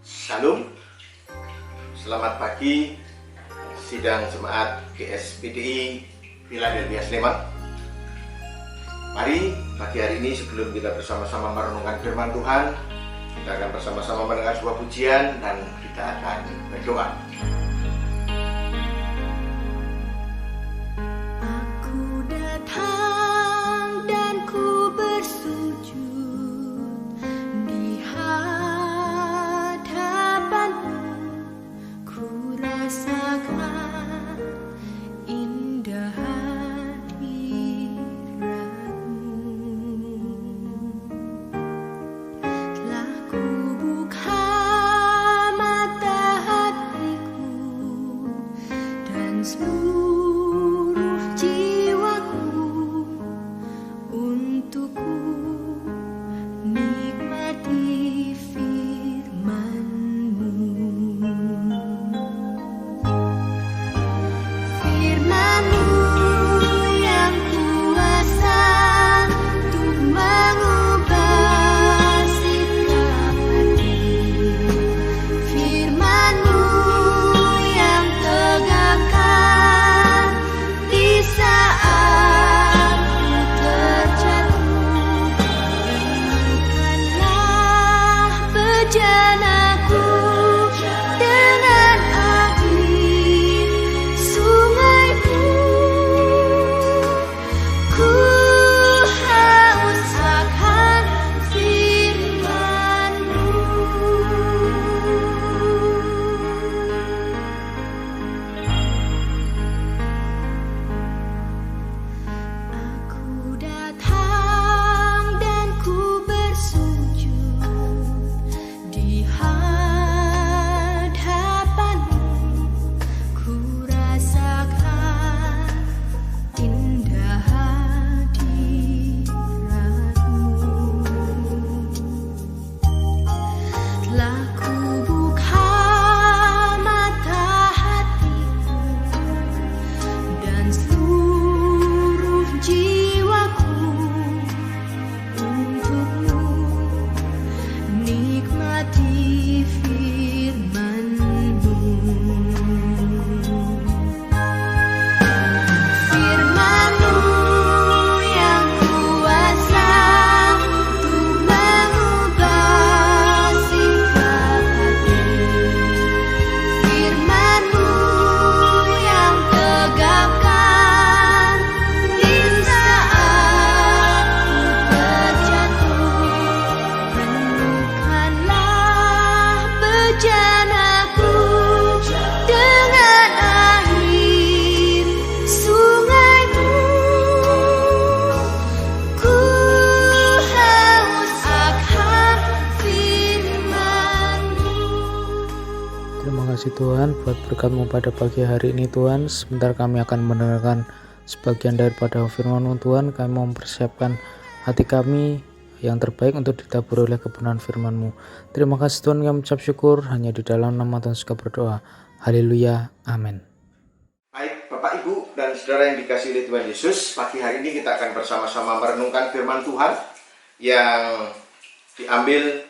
Shalom, selamat pagi sidang jemaat GSPDI Philadelphia Sleman. Mari pagi hari ini sebelum kita bersama-sama merenungkan firman Tuhan, kita akan bersama-sama mendengar sebuah pujian dan kita akan berdoa. Aku datang dan ku bersujud di hadapan-Mu, ku rasakan indah hadirat-Mu. Telah ku buka mata hatiku dan seluruh jiwaku untuk ku nikmati firman-Mu. Firman-Mu yang kuasa untuk mengubah sikap hati. Firman-Mu yang tegakkan di saat ku terjatuh. Renungkanlah bejanaku dengan air sungai-Mu. Ku haus akan firman-Mu. Aku datang dan ku bersujud di hadapan-Mu, ku rasakan indah hadirat-Mu. Telah ku buka mata hatiku dan seluruh jiwaku untuk-Mu nikmati firman-Mu. Firman-Mu yang kuasa untuk mengubah sikap hati. Firman-Mu yang tegakkan di saat ku terjatuh. Renungkanlah bejanaku dengan air sungai-Mu. Ku haus akan firman-Mu. Terima kasih Tuhan buat berkat-Mu pada pagi hari ini Tuhan. Sebentar kami akan mendengarkan sebagian daripada firman-Mu Tuhan. Kami mau mempersiapkan hati kami yang terbaik untuk ditaburi oleh kebenaran firman-Mu. Terima kasih Tuhan, kami mengucap syukur hanya di dalam nama Tuhan suka berdoa. Haleluya, amin. Baik Bapak Ibu dan Saudara yang dikasihi oleh Tuhan Yesus, pagi hari ini kita akan bersama-sama merenungkan firman Tuhan yang diambil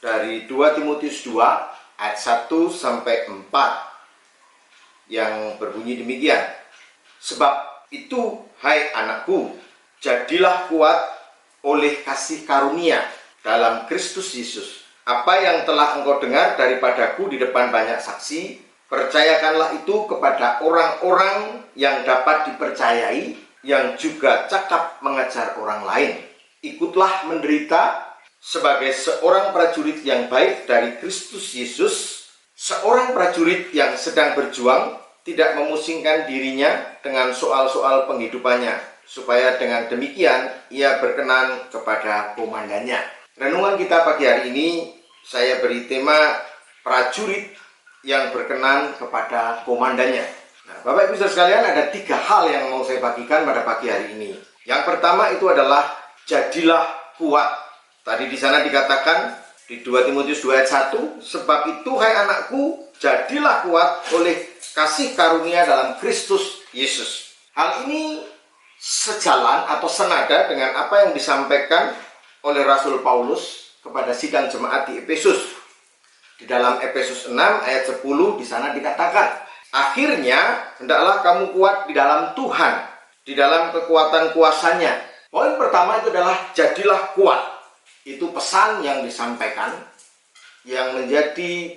dari 2 Timotius 2 ayat 1 sampai 4 yang berbunyi demikian. Sebab itu, hai anakku, jadilah kuat oleh kasih karunia dalam Kristus Yesus. Apa yang telah engkau dengar daripadaku di depan banyak saksi, percayakanlah itu kepada orang-orang yang dapat dipercayai, yang juga cakap mengajar orang lain. Ikutlah menderita sebagai seorang prajurit yang baik dari Kristus Yesus, seorang prajurit yang sedang berjuang, tidak memusingkan dirinya dengan soal-soal penghidupannya, supaya dengan demikian ia berkenan kepada komandannya. Renungan kita pagi hari ini saya beri tema prajurit yang berkenan kepada komandannya. Nah, Bapak Ibu Saudara sekalian, ada 3 hal yang mau saya bagikan pada pagi hari ini. Yang pertama itu adalah jadilah kuat. Tadi di sana dikatakan di 2 Timotius 2 ayat 1, sebab itu hai anakku, jadilah kuat oleh kasih karunia dalam Kristus Yesus. Hal ini sejalan atau senada dengan apa yang disampaikan oleh Rasul Paulus kepada sidang jemaat di Efesus. Di dalam Efesus 6 ayat 10 di sana dikatakan, akhirnya hendaklah kamu kuat di dalam Tuhan, di dalam kekuatan kuasanya. Poin pertama itu adalah jadilah kuat. Itu pesan yang disampaikan, yang menjadi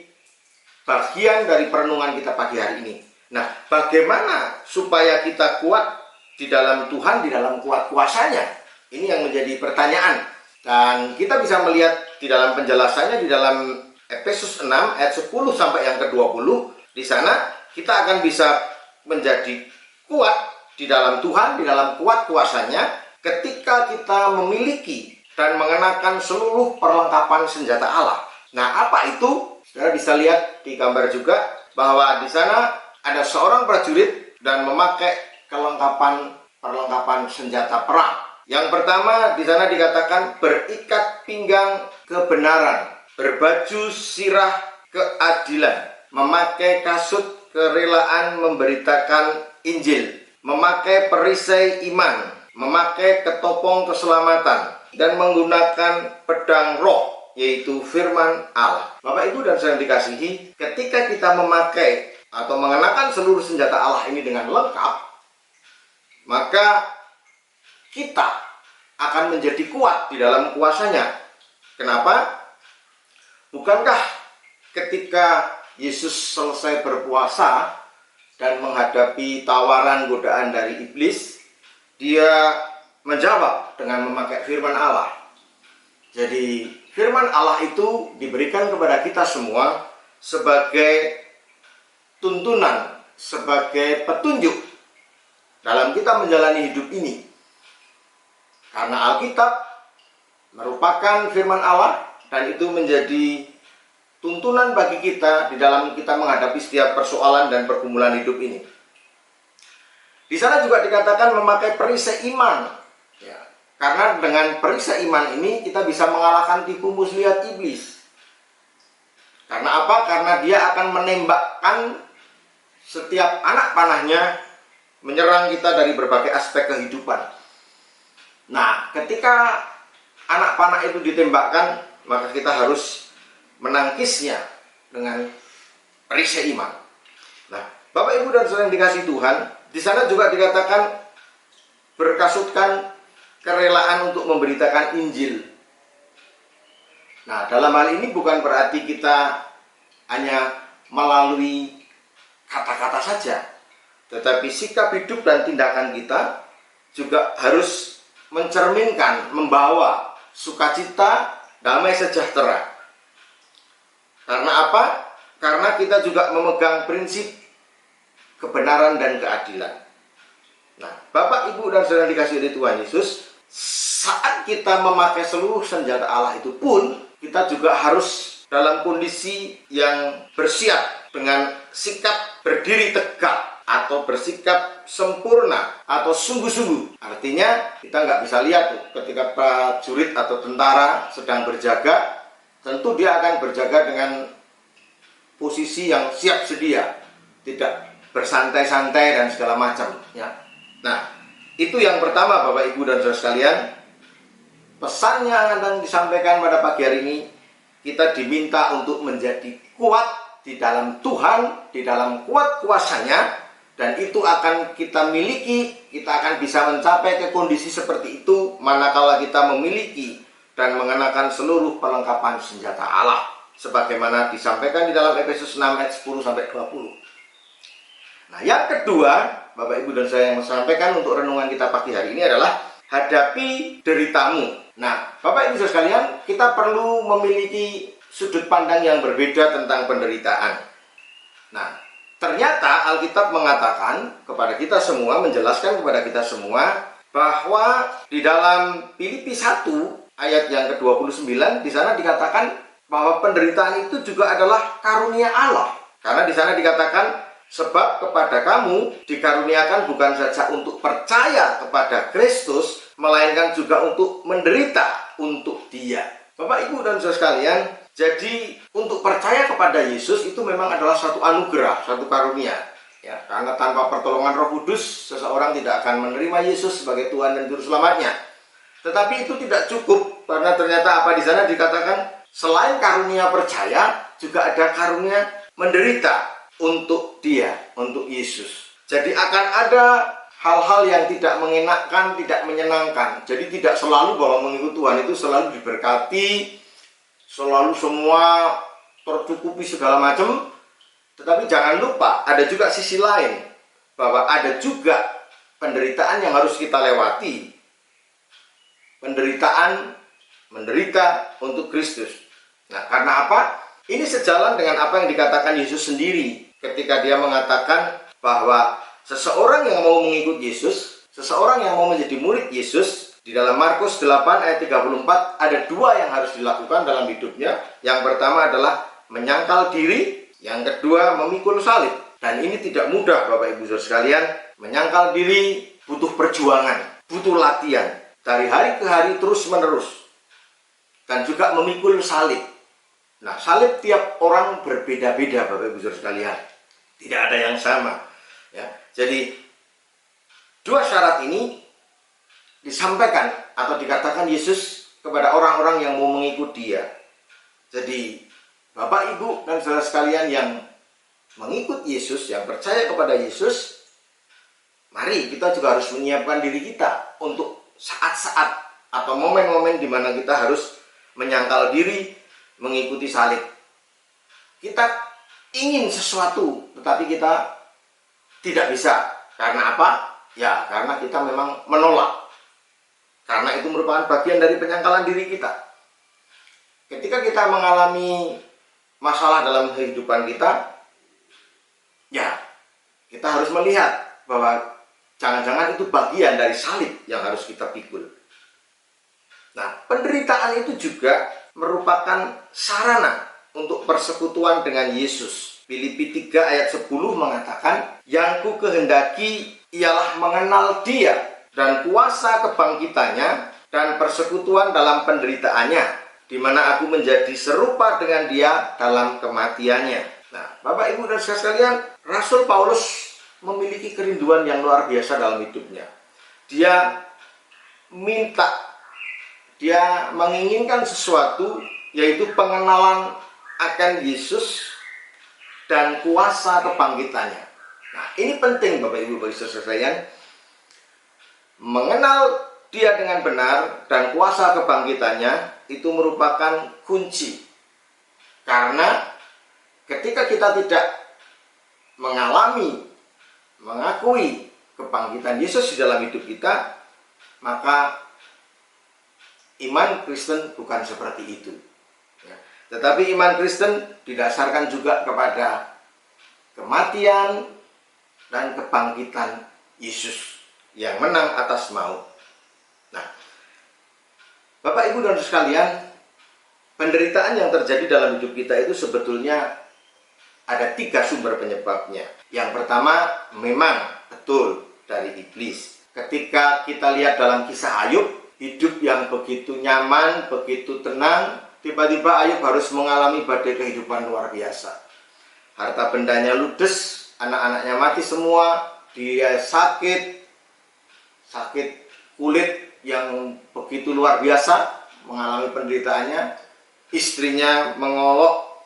bagian dari perenungan kita pagi hari ini. Nah, bagaimana supaya kita kuat di dalam Tuhan, di dalam kuat kuasanya? Ini yang menjadi pertanyaan. Dan kita bisa melihat di dalam penjelasannya di dalam Efesus 6 ayat 10 sampai yang ke-20. Di sana kita akan bisa menjadi kuat di dalam Tuhan, di dalam kuat kuasanya ketika kita memiliki dan mengenakan seluruh perlengkapan senjata Allah. Nah, apa itu? Saudara bisa lihat di gambar juga bahwa di sana ada seorang prajurit dan memakai perlengkapan senjata perang. Yang pertama di sana dikatakan berikat pinggang kebenaran, berbaju sirah keadilan, memakai kasut kerelaan memberitakan Injil, memakai perisai iman, memakai ketopong keselamatan, dan menggunakan pedang roh, yaitu firman Allah. Bapak, Ibu, dan saudara dikasihi, ketika kita memakai atau mengenakan seluruh senjata Allah ini dengan lengkap, maka kita akan menjadi kuat di dalam kuasanya. Kenapa? Bukankah ketika Yesus selesai berpuasa dan menghadapi tawaran godaan dari iblis, dia menjawab dengan memakai firman Allah. Jadi firman Allah itu diberikan kepada kita semua sebagai tuntunan, sebagai petunjuk dalam kita menjalani hidup ini. Karena Alkitab merupakan firman Allah dan itu menjadi tuntunan bagi kita di dalam kita menghadapi setiap persoalan dan pergumulan hidup ini. Di sana juga dikatakan memakai perisai iman. Ya, karena dengan perisai iman ini kita bisa mengalahkan tipu muslihat iblis. Karena apa? Karena dia akan menembakkan setiap anak panahnya menyerang kita dari berbagai aspek kehidupan. Nah, ketika anak panah itu ditembakkan, maka kita harus menangkisnya dengan perisai iman. Nah, Bapak, Ibu, dan saudara yang dikasihi Tuhan, di sana juga dikatakan berkasutkan kerelaan untuk memberitakan Injil. Nah, dalam hal ini bukan berarti kita hanya melalui kata-kata saja, tetapi sikap hidup dan tindakan kita juga harus mencerminkan, membawa sukacita, damai sejahtera. Karena apa? Karena kita juga memegang prinsip kebenaran dan keadilan. Nah, Bapak, Ibu, dan saudara dikasihi oleh Tuhan Yesus, saat kita memakai seluruh senjata Allah itu pun, kita juga harus dalam kondisi yang bersiap dengan sikap berdiri tegak atau bersikap sempurna atau sungguh-sungguh. Artinya kita nggak bisa lihat tuh, ketika prajurit atau tentara sedang berjaga, tentu dia akan berjaga dengan posisi yang siap sedia, tidak bersantai-santai dan segala macam. Ya. Nah, itu yang pertama, Bapak, Ibu, dan saudara sekalian. Pesan yang akan disampaikan pada pagi hari ini, kita diminta untuk menjadi kuat di dalam Tuhan, di dalam kuat kuasanya. Dan itu akan kita miliki, kita akan bisa mencapai ke kondisi seperti itu manakala kita memiliki dan mengenakan seluruh perlengkapan senjata Allah sebagaimana disampaikan di dalam Efesus 6 ayat 10 sampai 20. Nah, yang kedua, Bapak, Ibu, dan saya yang sampaikan untuk renungan kita pagi hari ini adalah hadapi deritamu. Nah, Bapak, Ibu, sekalian, kita perlu memiliki sudut pandang yang berbeda tentang penderitaan. Nah, ternyata Alkitab mengatakan kepada kita semua, menjelaskan kepada kita semua bahwa di dalam Filipi 1 ayat yang ke-29 di sana dikatakan bahwa penderitaan itu juga adalah karunia Allah. Karena di sana dikatakan sebab kepada kamu dikaruniakan bukan saja untuk percaya kepada Kristus, melainkan juga untuk menderita untuk Dia. Bapak, Ibu, dan saudara sekalian, jadi untuk percaya kepada Yesus itu memang adalah satu anugerah, satu karunia. Ya, karena tanpa pertolongan Roh Kudus, seseorang tidak akan menerima Yesus sebagai Tuhan dan Juru Selamatnya. Tetapi itu tidak cukup, karena ternyata apa di sana dikatakan selain karunia percaya, juga ada karunia menderita untuk dia, untuk Yesus. Jadi akan ada hal-hal yang tidak mengenakkan, tidak menyenangkan. Jadi tidak selalu bahwa mengikut Tuhan itu selalu diberkati, selalu semua tercukupi segala macam. Tetapi jangan lupa ada juga sisi lain, bahwa ada juga penderitaan yang harus kita lewati. Penderitaan menderita untuk Kristus. Nah, karena apa? Ini sejalan dengan apa yang dikatakan Yesus sendiri ketika dia mengatakan bahwa seseorang yang mau mengikut Yesus, seseorang yang mau menjadi murid Yesus, di dalam Markus 8 ayat 34 ada dua yang harus dilakukan dalam hidupnya. Yang pertama adalah menyangkal diri, yang kedua memikul salib. Dan ini tidak mudah Bapak Ibu Saudara sekalian. Menyangkal diri butuh perjuangan, butuh latihan dari hari ke hari terus menerus. Dan juga memikul salib. Nah, salib tiap orang berbeda-beda Bapak Ibu Saudara sekalian. Tidak ada yang sama. Ya, jadi dua syarat ini disampaikan atau dikatakan Yesus kepada orang-orang yang mau mengikut dia. Jadi Bapak Ibu dan saudara sekalian yang mengikut Yesus, yang percaya kepada Yesus, mari kita juga harus menyiapkan diri kita untuk saat-saat atau momen-momen di mana kita harus menyangkal diri, mengikuti salib. Kita ingin sesuatu, tetapi kita tidak bisa. Karena apa? Ya, karena kita memang menolak. Karena itu merupakan bagian dari penyangkalan diri kita. Ketika kita mengalami masalah dalam kehidupan kita, ya, kita harus melihat bahwa jangan-jangan itu bagian dari salib yang harus kita pikul. Nah, penderitaan itu juga merupakan sarana untuk persekutuan dengan Yesus. Filipi 3 ayat 10 mengatakan, yang ku kehendaki ialah mengenal dia dan kuasa kebangkitannya dan persekutuan dalam penderitaannya, di mana aku menjadi serupa dengan dia dalam kematiannya. Nah, Bapak Ibu dan saudara sekalian, Rasul Paulus memiliki kerinduan yang luar biasa dalam hidupnya. Dia menginginkan sesuatu, yaitu pengenalan akan Yesus dan kuasa kebangkitannya. Nah, ini penting Bapak Ibu bagi saudara sekalian. Mengenal dia dengan benar dan kuasa kebangkitannya itu merupakan kunci. Karena ketika kita tidak mengakui kebangkitan Yesus di dalam hidup kita, maka iman Kristen bukan seperti itu. Ya. Tetapi iman Kristen didasarkan juga kepada kematian dan kebangkitan Yesus yang menang atas maut. Nah, Bapak Ibu dan sekalian, penderitaan yang terjadi dalam hidup kita itu sebetulnya ada 3 sumber penyebabnya. Yang pertama memang betul dari iblis. Ketika kita lihat dalam kisah Ayub, hidup yang begitu nyaman, begitu tenang, tiba-tiba Ayub harus mengalami badai kehidupan luar biasa. Harta bendanya ludes, anak-anaknya mati semua, dia sakit kulit yang begitu luar biasa, mengalami penderitaannya, istrinya mengolok,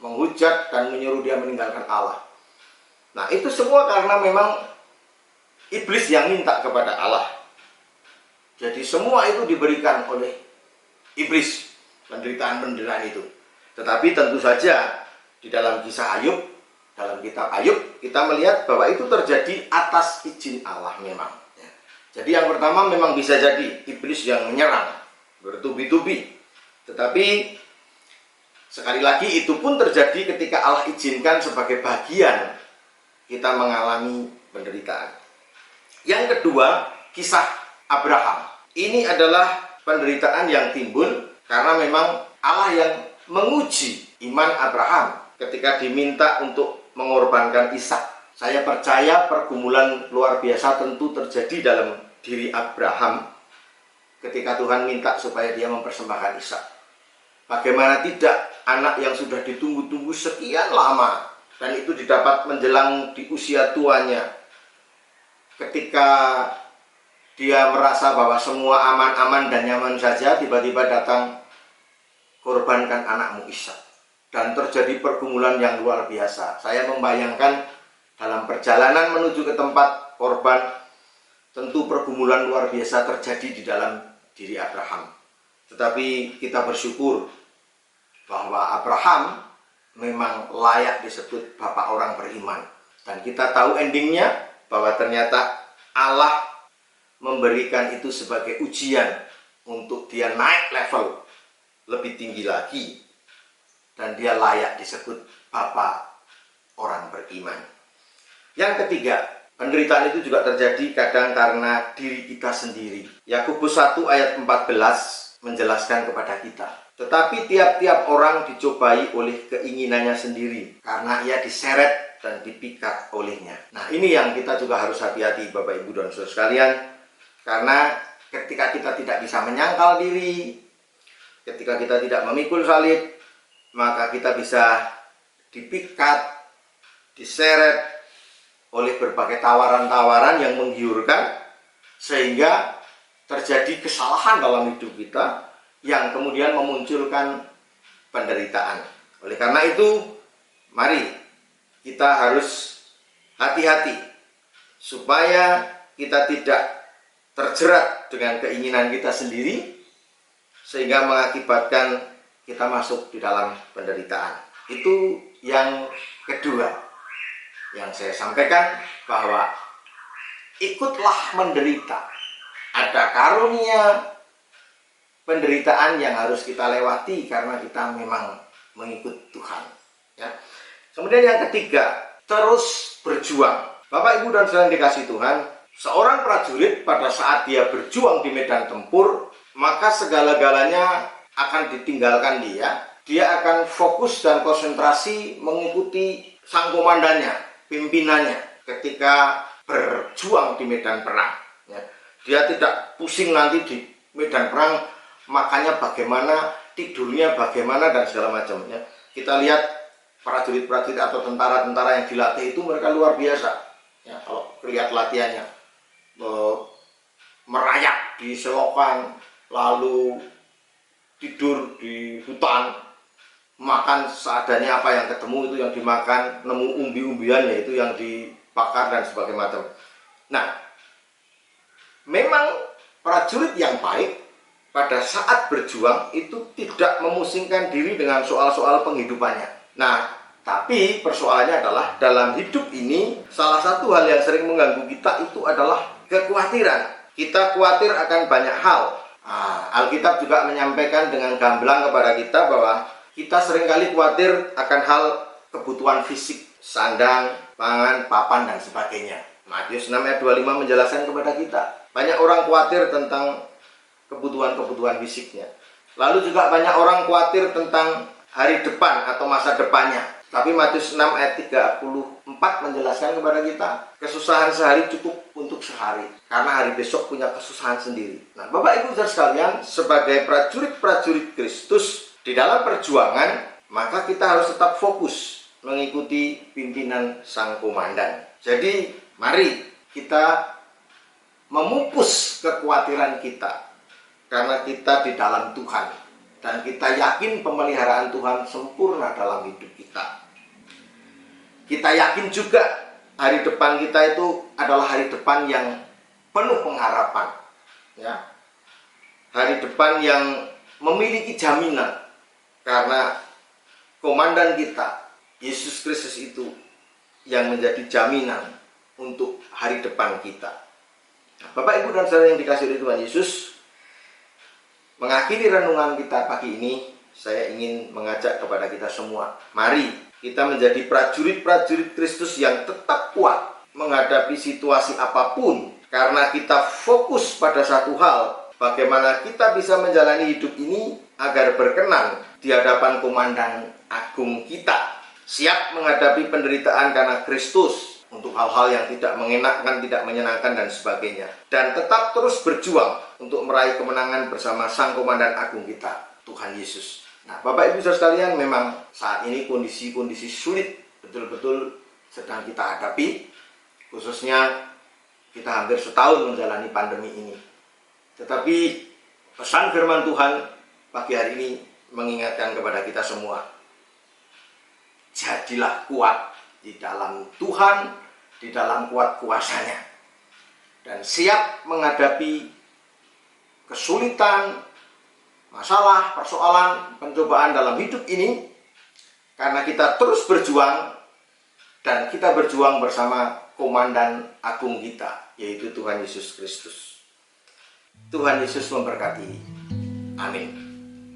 menghujat, dan menyuruh dia meninggalkan Allah. Nah, itu semua karena memang iblis yang minta kepada Allah. Jadi semua itu diberikan oleh iblis, penderitaan-penderitaan itu. Tetapi tentu saja di dalam kisah Ayub, dalam kitab Ayub, kita melihat bahwa itu terjadi atas izin Allah memang. Jadi yang pertama memang bisa jadi iblis yang menyerang, bertubi-tubi. Tetapi sekali lagi itu pun terjadi ketika Allah izinkan sebagai bagian kita mengalami penderitaan. Yang kedua, kisah Abraham. Ini adalah penderitaan yang timbul karena memang Allah yang menguji iman Abraham ketika diminta untuk mengorbankan Ishak. Saya percaya pergumulan luar biasa tentu terjadi dalam diri Abraham ketika Tuhan minta supaya dia mempersembahkan Ishak. Bagaimana tidak, anak yang sudah ditunggu-tunggu sekian lama dan itu didapat menjelang di usia tuanya. Ketika dia merasa bahwa semua aman-aman dan nyaman saja, tiba-tiba datang, korbankan anakmu Ishak. dan terjadi pergumulan yang luar biasa. Saya membayangkan dalam perjalanan menuju ke tempat korban, tentu pergumulan luar biasa terjadi di dalam diri Abraham. Tetapi kita bersyukur bahwa Abraham memang layak disebut bapak orang beriman. Dan kita tahu endingnya bahwa ternyata Allah memberikan itu sebagai ujian untuk dia naik level lebih tinggi lagi. Dan dia layak disebut bapak orang beriman. Yang ketiga, penderitaan itu juga terjadi kadang karena diri kita sendiri. Yakobus 1 ayat 14 menjelaskan kepada kita. Tetapi tiap-tiap orang dicobai oleh keinginannya sendiri, karena ia diseret dan dipikat olehnya. Nah, ini yang kita juga harus hati-hati Bapak Ibu dan Saudara sekalian. Karena ketika kita tidak bisa menyangkal diri, ketika kita tidak memikul salib, maka kita bisa dipikat, diseret oleh berbagai tawaran-tawaran yang menggiurkan, sehingga terjadi kesalahan dalam hidup kita yang kemudian memunculkan penderitaan. Oleh karena itu, mari kita harus hati-hati supaya kita tidak terjerat dengan keinginan kita sendiri sehingga mengakibatkan kita masuk di dalam penderitaan. Itu yang kedua yang saya sampaikan, bahwa ikutlah menderita. Ada karunia penderitaan yang harus kita lewati karena kita memang mengikut Tuhan. Ya. Kemudian yang ketiga, terus berjuang. Bapak, Ibu, dan saudara yang dikasihi Tuhan, seorang prajurit pada saat dia berjuang di medan tempur, maka segala-galanya akan ditinggalkan dia. Dia akan fokus dan konsentrasi mengikuti sang komandannya, pimpinannya ketika berjuang di medan perang. Ya. Dia tidak pusing nanti di medan perang, makanya bagaimana, tidurnya bagaimana, dan segala macam. Ya. Kita lihat prajurit-prajurit atau tentara-tentara yang dilatih itu mereka luar biasa. Ya, kalau lihat latihannya, merayap di selokan, lalu tidur di hutan, makan seadanya, apa yang ketemu itu yang dimakan, nemu umbi-umbian yaitu yang dibakar dan sebagainya macam. Nah, memang prajurit yang baik pada saat berjuang itu tidak memusingkan diri dengan soal-soal penghidupannya. Nah, tapi persoalannya adalah dalam hidup ini salah satu hal yang sering mengganggu kita itu adalah kekhawatiran. Kita khawatir akan banyak hal. Alkitab juga menyampaikan dengan gamblang kepada kita bahwa kita seringkali khawatir akan hal kebutuhan fisik, sandang, pangan, papan, dan sebagainya. Matius 6 ayat 25 menjelaskan kepada kita. Banyak orang khawatir tentang kebutuhan-kebutuhan fisiknya. Lalu juga banyak orang khawatir tentang hari depan atau masa depannya. Tapi Matius 6 ayat 34 menjelaskan kepada kita, kesusahan sehari cukup untuk sehari, karena hari besok punya kesusahan sendiri. Nah, Bapak Ibu saudara sekalian, sebagai prajurit-prajurit Kristus di dalam perjuangan, maka kita harus tetap fokus mengikuti pimpinan sang komandan. Jadi, mari kita memupus kekhawatiran kita, karena kita di dalam Tuhan, dan kita yakin pemeliharaan Tuhan sempurna dalam hidup kita. Kita yakin juga hari depan kita itu adalah hari depan yang penuh pengharapan, ya. Hari depan yang memiliki jaminan, karena komandan kita, Yesus Kristus, itu yang menjadi jaminan untuk hari depan kita. Nah, Bapak, Ibu, dan saudara yang dikasihi oleh Tuhan Yesus, mengakhiri renungan kita pagi ini, saya ingin mengajak kepada kita semua, mari kita menjadi prajurit-prajurit Kristus yang tetap kuat menghadapi situasi apapun, karena kita fokus pada satu hal, bagaimana kita bisa menjalani hidup ini agar berkenan di hadapan komandan agung kita, siap menghadapi penderitaan karena Kristus untuk hal-hal yang tidak mengenakan, tidak menyenangkan, dan sebagainya, dan tetap terus berjuang untuk meraih kemenangan bersama sang komandan agung kita, Tuhan Yesus. Nah, Bapak Ibu saudara sekalian, memang saat ini kondisi-kondisi sulit betul-betul sedang kita hadapi, khususnya kita hampir setahun menjalani pandemi ini. Tetapi pesan firman Tuhan pagi hari ini mengingatkan kepada kita semua, jadilah kuat di dalam Tuhan, di dalam kuat kuasanya, dan siap menghadapi kesulitan, masalah, persoalan, pencobaan dalam hidup ini, karena kita terus berjuang, dan kita berjuang bersama Komandan Agung kita, yaitu Tuhan Yesus Kristus. Tuhan Yesus memberkati. Amin.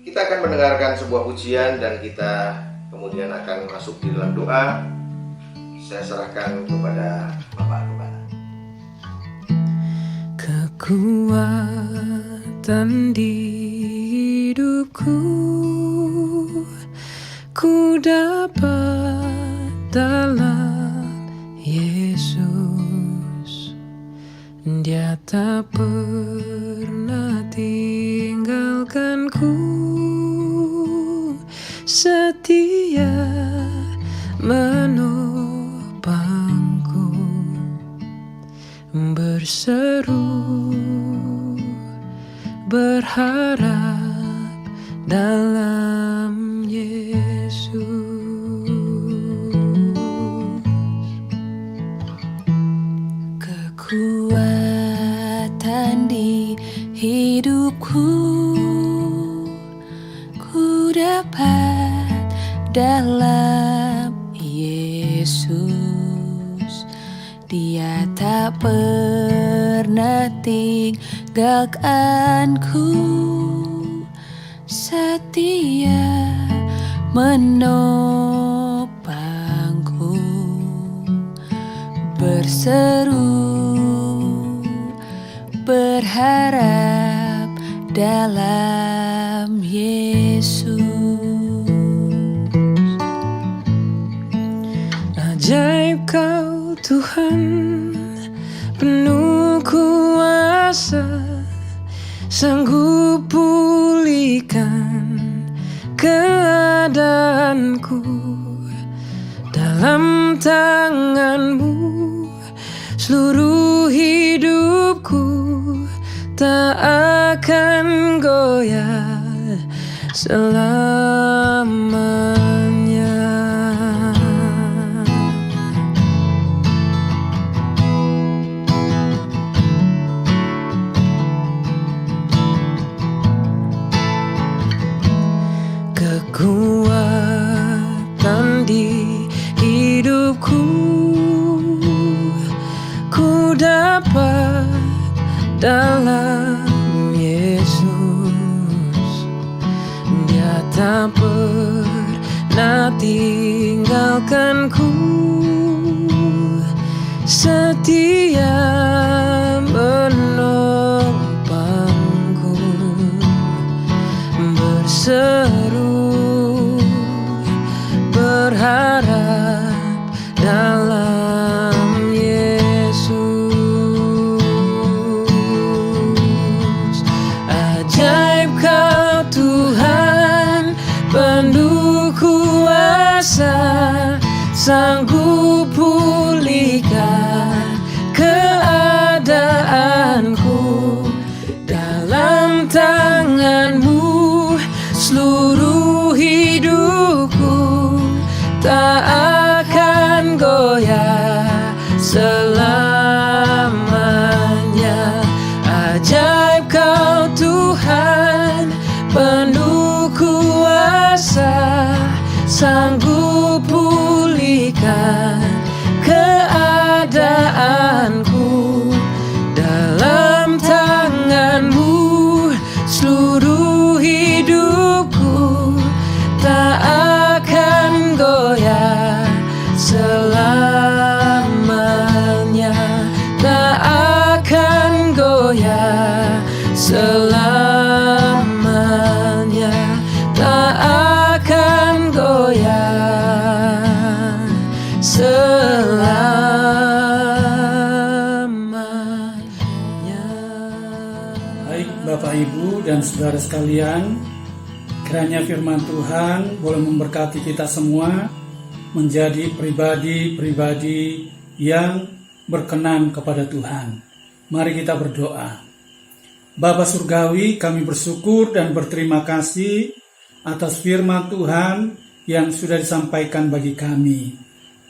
Kita akan mendengarkan sebuah pujian dan kita kemudian akan masuk di dalam doa. Saya serahkan kepada Bapak Gembala. Kekuatan di hidupku ku dapat dalam Yesus. Dia tak pernah tinggalkanku, setia menopangku, berseru berharap dalam Yesus. Kekuatan di hidupku ku dapat dalam Yesus. Dia tak pernah tinggalkanku, setia menopangku, berseru berharap dalam Yesus. Ajaib Kau Tuhan, penuh kuasa, sanggup pulihkan keadaanku. Dalam tangan-Mu seluruh hidupku tak akan goyah selamanya. Kekuatan di hidupku ku dapat dalam Yesus. Dia tak pernah tinggalkanku, setia menopangku, berseru berharap dalam Yesus. Ajaib Kau Tuhan, penuh kuasa, sanggup pulihkan keadaanku. Dalam tangan-Mu seluruh hidupku tak akan goyah selamanya. Ajaib Kau Tuhan, penuh kuasa, sanggup pulihkan keadaanku. Dalam tangan-Mu seluruh hidupku tak akan goyah selamanya, tak akan goyah selamanya, tak akan goyah selamanya. Baik Bapak Ibu dan saudara sekalian, kiranya firman Tuhan boleh memberkati kita semua menjadi pribadi-pribadi yang berkenan kepada Tuhan. Mari kita berdoa. Bapa Surgawi, kami bersyukur dan berterima kasih atas firman Tuhan yang sudah disampaikan bagi kami.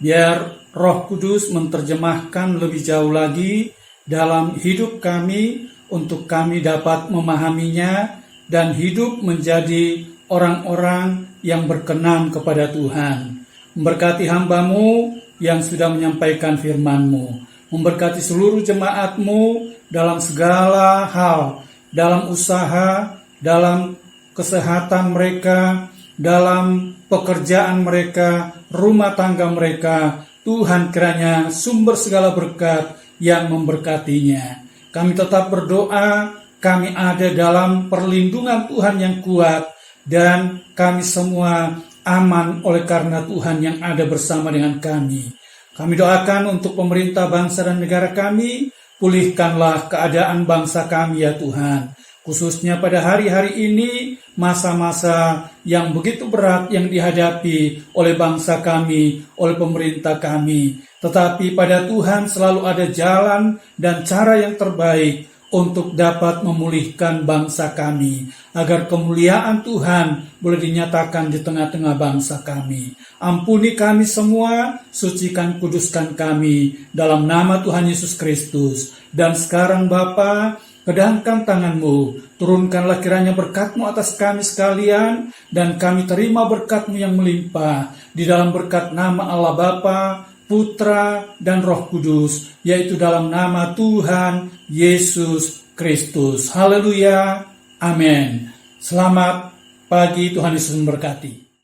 Biar Roh Kudus menerjemahkan lebih jauh lagi dalam hidup kami untuk kami dapat memahaminya dan hidup menjadi orang-orang yang berkenan kepada Tuhan. Memberkati hamba-Mu yang sudah menyampaikan firman-Mu. Memberkati seluruh jemaat-Mu dalam segala hal, dalam usaha, dalam kesehatan mereka, dalam pekerjaan mereka, rumah tangga mereka. Tuhan kiranya sumber segala berkat yang memberkatinya. Kami tetap berdoa, kami ada dalam perlindungan Tuhan yang kuat, dan kami semua aman oleh karena Tuhan yang ada bersama dengan kami. Kami doakan untuk pemerintah bangsa dan negara kami, pulihkanlah keadaan bangsa kami ya Tuhan. Khususnya pada hari-hari ini, masa-masa yang begitu berat yang dihadapi oleh bangsa kami, oleh pemerintah kami. Tetapi pada Tuhan selalu ada jalan dan cara yang terbaik untuk dapat memulihkan bangsa kami, agar kemuliaan Tuhan boleh dinyatakan di tengah-tengah bangsa kami. Ampuni kami semua, sucikan, kuduskan kami, dalam nama Tuhan Yesus Kristus. Dan sekarang Bapa, kedangkan tangan-Mu, turunkanlah kiranya berkat-Mu atas kami sekalian, dan kami terima berkat-Mu yang melimpah, di dalam berkat nama Allah Bapa, Putra, dan Roh Kudus, yaitu dalam nama Tuhan Yesus Kristus. Haleluya, amin. Selamat pagi, Tuhan Yesus memberkati.